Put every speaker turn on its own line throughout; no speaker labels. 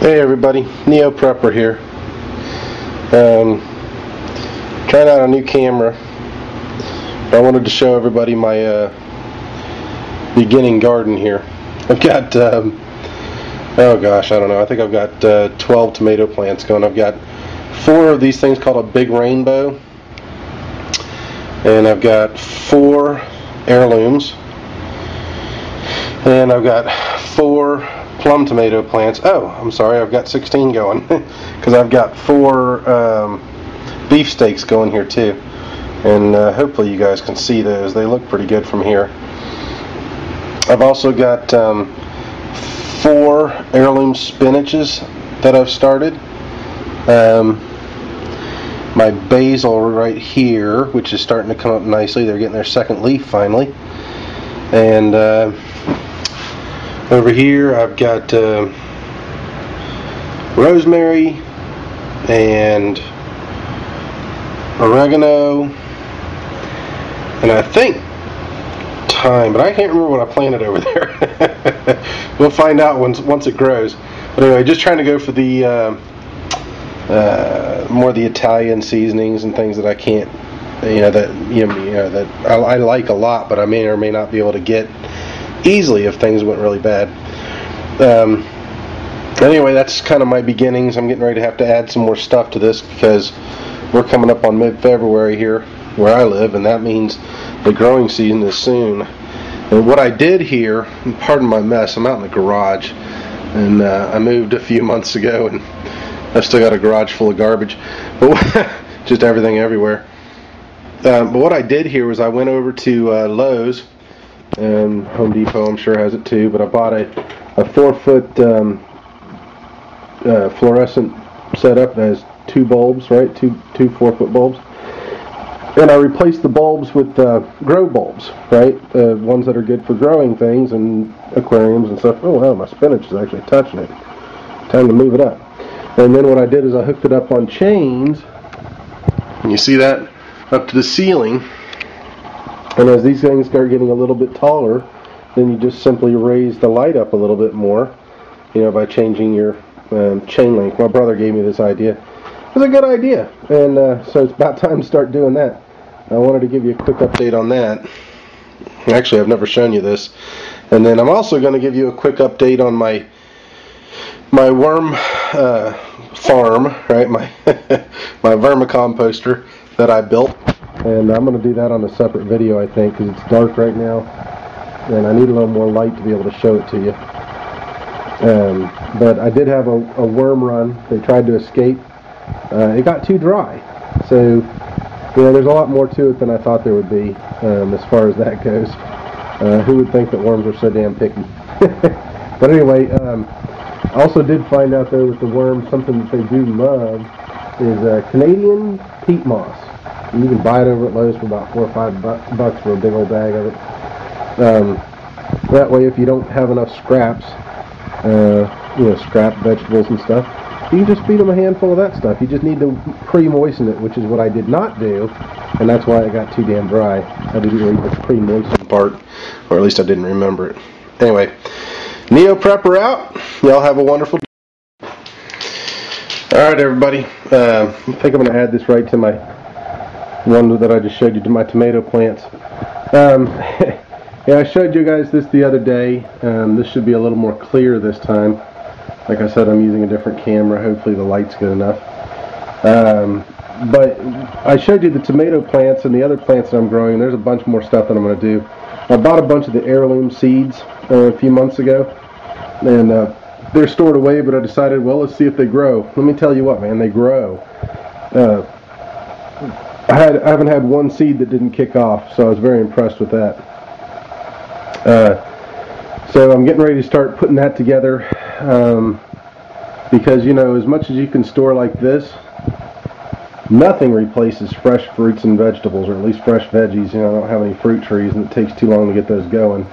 Hey everybody, Neo Prepper here. Trying out a new camera. I wanted to show everybody my beginning garden here. I've got, oh gosh, I don't know. I think I've got 12 tomato plants going. I've got 4 of these things called a big rainbow, and I've got 4 heirlooms, and I've got 4 plum tomato plants. Oh, I'm sorry, I've got 16 going because I've got 4 beefsteaks going here too, and hopefully you guys can see those. They look pretty good from here. I've also got 4 heirloom spinaches that I've started. My basil right here, which is starting to come up nicely. They're getting their second leaf finally. And over here I've got rosemary and oregano, and I think thyme, but I can't remember what I planted over there. We'll find out once it grows. But anyway, just trying to go for the more the Italian seasonings and things that I can't, that I like a lot, but I may or may not be able to get easily if things went really bad. Anyway, that's kind of my beginnings. I'm getting ready to have to add some more stuff to this because we're coming up on mid-February here where I live, and that means the growing season is soon. And what I did here, and pardon my mess, I'm out in the garage, and I moved a few months ago, and I've still got a garage full of garbage, but just everything everywhere. But what I did here was I went over to Lowe's, and Home Depot I'm sure has it too, but I bought a 4-foot fluorescent setup that has 2 bulbs, right? Two 4-foot bulbs. And I replaced the bulbs with grow bulbs, right? Ones that are good for growing things and aquariums and stuff. Oh wow, my spinach is actually touching it. Time to move it up. And then what I did is I hooked it up on chains. And you see that? Up to the ceiling. And as these things start getting a little bit taller, then you just simply raise the light up a little bit more, by changing your chain length. My brother gave me this idea. It was a good idea, and so it's about time to start doing that. I wanted to give you a quick update on that. Actually, I've never shown you this. And then I'm also going to give you a quick update on my worm farm, right? My vermicomposter that I built. And I'm going to do that on a separate video, I think, because it's dark right now, and I need a little more light to be able to show it to you. But I did have a worm run. They tried to escape. It got too dry. So, there's a lot more to it than I thought there would be as far as that goes. Who would think that worms are so damn picky? But anyway, I also did find out, though, with the worms, something that they do love is Canadian peat moss. You can buy it over at Lowe's for about $4 or $5 for a big old bag of it. That way, if you don't have enough scraps, scrap vegetables and stuff, you can just feed them a handful of that stuff. You just need to pre-moisten it, which is what I did not do, and that's why it got too damn dry. I didn't read the pre-moisten part, or at least I didn't remember it. Anyway, Neo Prepper out. Y'all have a wonderful day. Alright, everybody. I think I'm going to add this right to my one that I just showed you, to my tomato plants. Yeah, I showed you guys this the other day. This should be a little more clear this time. Like I said, I'm using a different camera. Hopefully the light's good enough. But I showed you the tomato plants and the other plants that I'm growing. There's a bunch more stuff that I'm going to do. I bought a bunch of the heirloom seeds a few months ago, and they're stored away, but I decided, well, let's see if they grow. Let me tell you what, man, they grow. I haven't had one seed that didn't kick off, so I was very impressed with that. So I'm getting ready to start putting that together, because, as much as you can store like this, nothing replaces fresh fruits and vegetables, or at least fresh veggies. I don't have any fruit trees, and it takes too long to get those going.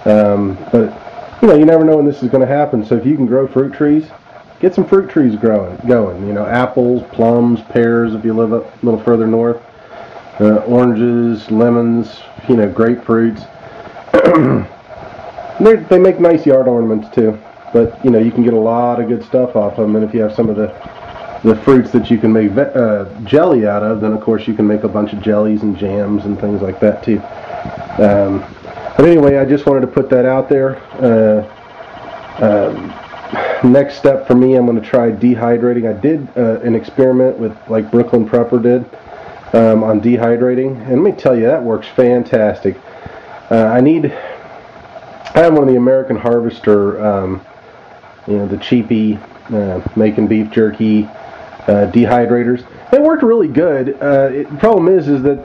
But, you never know when this is going to happen, so if you can grow fruit trees, get some fruit trees going. Apples, plums, pears if you live up a little further north, oranges, lemons, grapefruits. They make nice yard ornaments too. but you can get a lot of good stuff off them. And if you have some of the fruits that you can make jelly out of, then of course you can make a bunch of jellies and jams and things like that too. But anyway, I just wanted to put that out there. Next step for me, I'm going to try dehydrating. I did an experiment with, like Brooklyn Prepper did, on dehydrating, and let me tell you, that works fantastic. I have one of the American Harvester, the cheapy making beef jerky dehydrators. It worked really good. The problem is that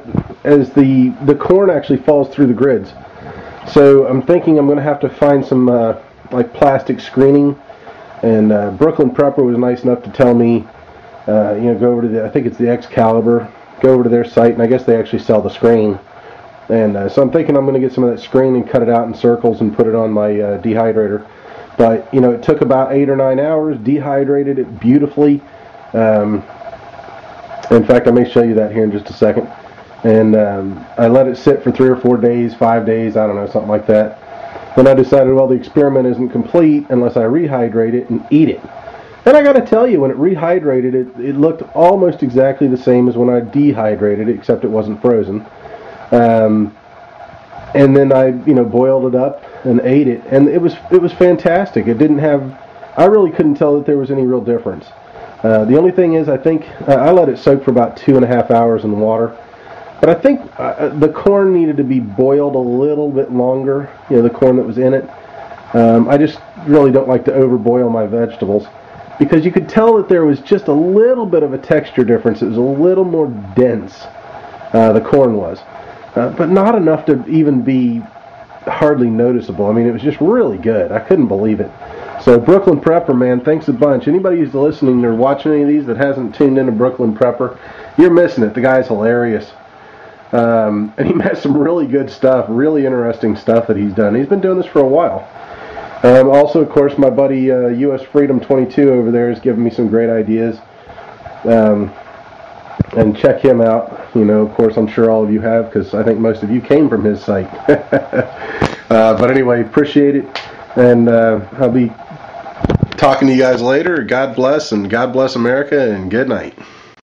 as the corn actually falls through the grids, so I'm thinking I'm going to have to find some like plastic screening. And Brooklyn Prepper was nice enough to tell me, go over to I think it's the Excalibur, go over to their site, and I guess they actually sell the screen. And so I'm thinking I'm going to get some of that screen and cut it out in circles and put it on my dehydrator. But, it took about 8 or 9 hours, dehydrated it beautifully. In fact, I may show you that here in just a second. And I let it sit for 3 or 4 days, 5 days, I don't know, something like that. Then I decided, well, the experiment isn't complete unless I rehydrate it and eat it. And I got to tell you, when it rehydrated, it looked almost exactly the same as when I dehydrated it, except it wasn't frozen. And then I, boiled it up and ate it, and it was fantastic. It didn't have, I really couldn't tell that there was any real difference. The only thing is, I think I let it soak for about 2.5 hours in water. But I think the corn needed to be boiled a little bit longer, the corn that was in it. I just really don't like to overboil my vegetables, because you could tell that there was just a little bit of a texture difference. It was a little more dense, the corn was, but not enough to even be hardly noticeable. I mean, it was just really good. I couldn't believe it. So Brooklyn Prepper, man, thanks a bunch. Anybody who's listening or watching any of these that hasn't tuned into Brooklyn Prepper, you're missing it. The guy's hilarious. And he has some really good stuff, really interesting stuff that he's done. He's been doing this for a while. Also, of course, my buddy US Freedom 22 over there has given me some great ideas. And check him out. Of course, I'm sure all of you have, because I think most of you came from his site. But anyway, appreciate it. And I'll be talking to you guys later. God bless, and God bless America, and good night.